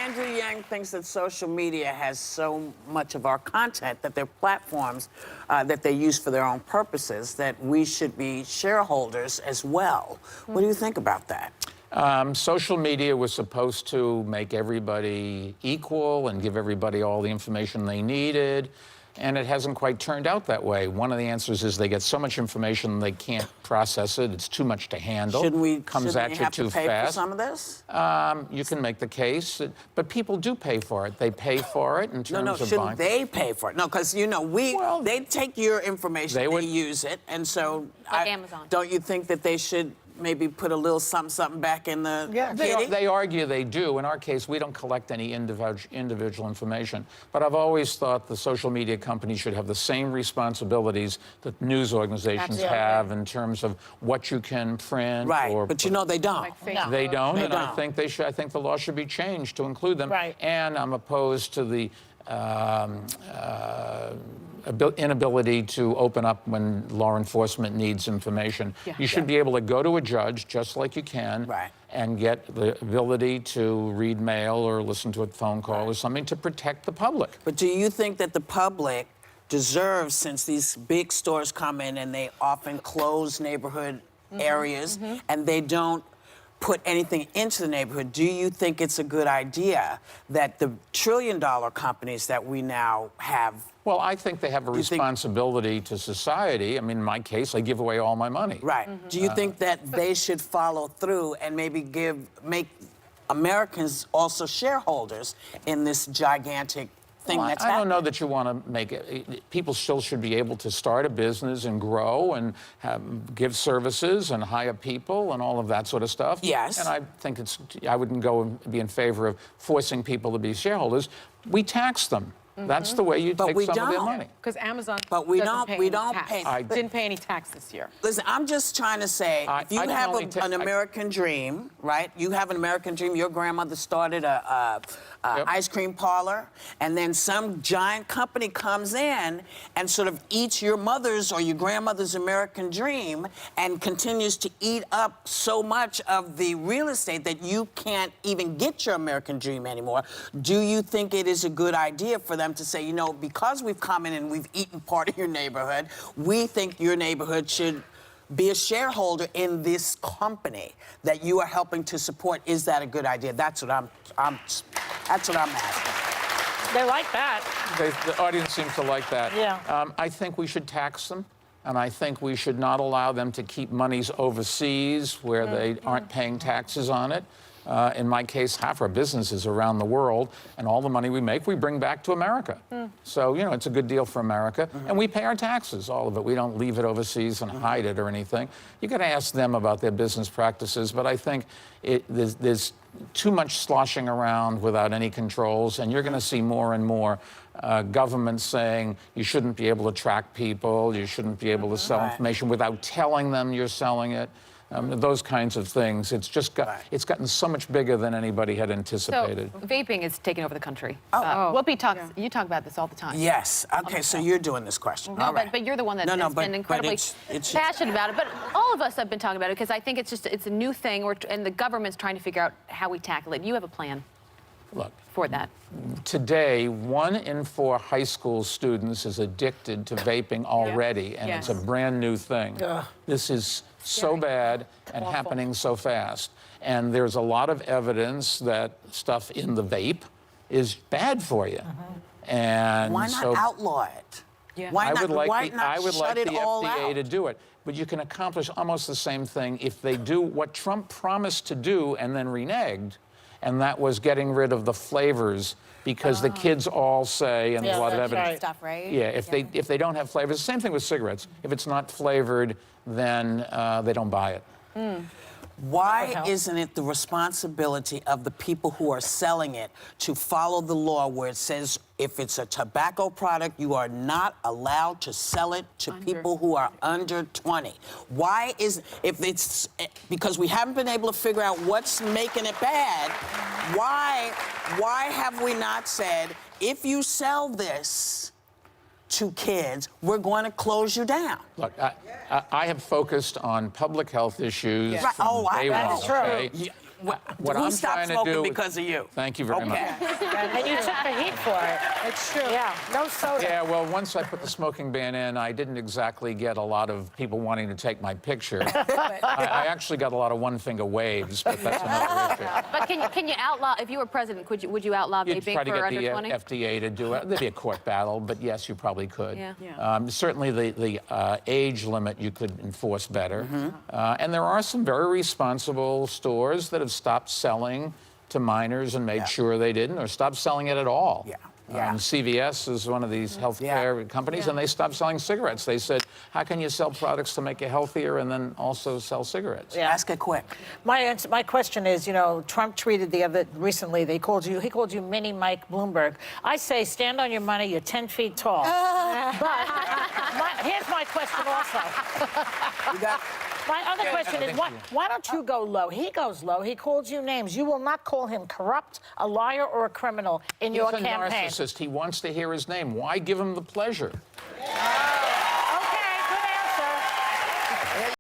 Andrew Yang thinks that social media has so much of our content, that they're platforms that they use for their own purposes, that we should be shareholders as well. What do you think about that? Social media was supposed to make everybody equal and give everybody all the information they needed, and it hasn't quite turned out that way. One of the answers is they get so much information they can't process it. It's too much to handle. Shouldn't we have to pay for some of this? You can make the case, but people do pay for it. They pay for it in terms of buying. Shouldn't they pay for it? No, because, you know, they take your information, they use it, and so... Like Amazon. Don't you think that they should maybe put a little something back in the kitty? They argue they do. In our case, we don't collect any individual information. But I've always thought the social media companies should have the same responsibilities that news organizations have in terms of what you can print. Right, but you know they don't. They don't, and I think they should. I think the law should be changed to include them. Right. And I'm opposed to the inability to open up when law enforcement needs information. You should be able to go to a judge, just like you can, and get the ability to read mail or listen to a phone call or something to protect the public. But do you think that the public deserves, since these big stores come in and they often close neighborhood areas and they don't put anything into the neighborhood, do you think it's a good idea that the trillion-dollar companies that we now have... Well, I think they have a responsibility to society. I mean, in my case, I give away all my money. Right. Do you think that they should follow through and maybe make Americans also shareholders in this gigantic thing that's happening? I don't know that you want to make it. People still should be able to start a business and grow and give services and hire people and all of that sort of stuff. Yes. And I think I wouldn't go and be in favor of forcing people to be shareholders. We tax them. That's the way you take some of their money. Because Amazon didn't pay any tax this year. Listen, I'm just trying to say, if you have an American dream, right? You have an American dream. Your grandmother started a ice cream parlor, and then some giant company comes in and sort of eats your mother's or your grandmother's American dream and continues to eat up so much of the real estate that you can't even get your American dream anymore. Do you think it is a good idea for them to say, you know, because we've come in and we've eaten part of your neighborhood, we think your neighborhood should be a shareholder in this company that you are helping to support? Is that a good idea? That's what I'm asking. They like that. The audience seems to like that. Yeah. I think we should tax them, and I think we should not allow them to keep monies overseas where they aren't paying taxes on it. In my case, half our business is around the world, and all the money we make, we bring back to America. So, you know, it's a good deal for America. And we pay our taxes, all of it. We don't leave it overseas and hide it or anything. You got to ask them about their business practices, but I think there's too much sloshing around without any controls, and you're going to see more and more governments saying you shouldn't be able to track people, you shouldn't be able to sell information without telling them you're selling it. Those kinds of things. It's just it's gotten so much bigger than anybody had anticipated. So vaping is taking over the country. Whoopi talks. You talk about this all the time. Yes. Okay, so you're doing this question. No, but you're the one that's been incredibly passionate about it. But all of us have been talking about it because I think it's a new thing, and the government's trying to figure out how we tackle it. You have a plan. Look, for that. Today, 1 in 4 high school students is addicted to vaping already, and it's a brand new thing. This is so bad and happening so fast. And there's a lot of evidence that stuff in the vape is bad for you. And why not outlaw it? I would like the FDA to do it. But you can accomplish almost the same thing if they do what Trump promised to do and then reneged, and that was getting rid of the flavors, because the kids all say, and there's a lot of evidence. Stuff, right? Yeah, if they don't have flavors, same thing with cigarettes. If it's not flavored, then they don't buy it. Why isn't it the responsibility of the people who are selling it to follow the law where it says if it's a tobacco product, you are not allowed to sell it to people who are under 20? Why is, if it's, because we haven't been able to figure out what's making it bad, why have we not said, if you sell this to kids, we're going to close you down? Look, I have focused on public health issues from day one. That's true. Okay? What who I'm stopped trying to smoking do- because of you? Thank you very much. And you took the heat for it. It's true. Yeah, no soda. Yeah, well, once I put the smoking ban in, I didn't exactly get a lot of people wanting to take my picture. I actually got a lot of one-finger waves, but that's another issue. But can you outlaw, if you were president, would you outlaw You'd vaping try to for get under the 20? FDA to do it. There'd be a court battle, but yes, you probably could. Yeah. Certainly the age limit you could enforce better. And there are some very responsible stores that have stopped selling to minors and made sure they didn't, or stopped selling it at all. CVS is one of these healthcare companies, and they stopped selling cigarettes. They said, how can you sell products to make you healthier and then also sell cigarettes? Yeah. Ask it quick. My question is, you know, Trump tweeted recently, he called you Mini Mike Bloomberg. I say stand on your money, you're 10 feet tall. But here's my question also. My other question is, why don't you go low? He goes low. He calls you names. You will not call him corrupt, a liar, or a criminal in your campaign. He's a narcissist. He wants to hear his name. Why give him the pleasure?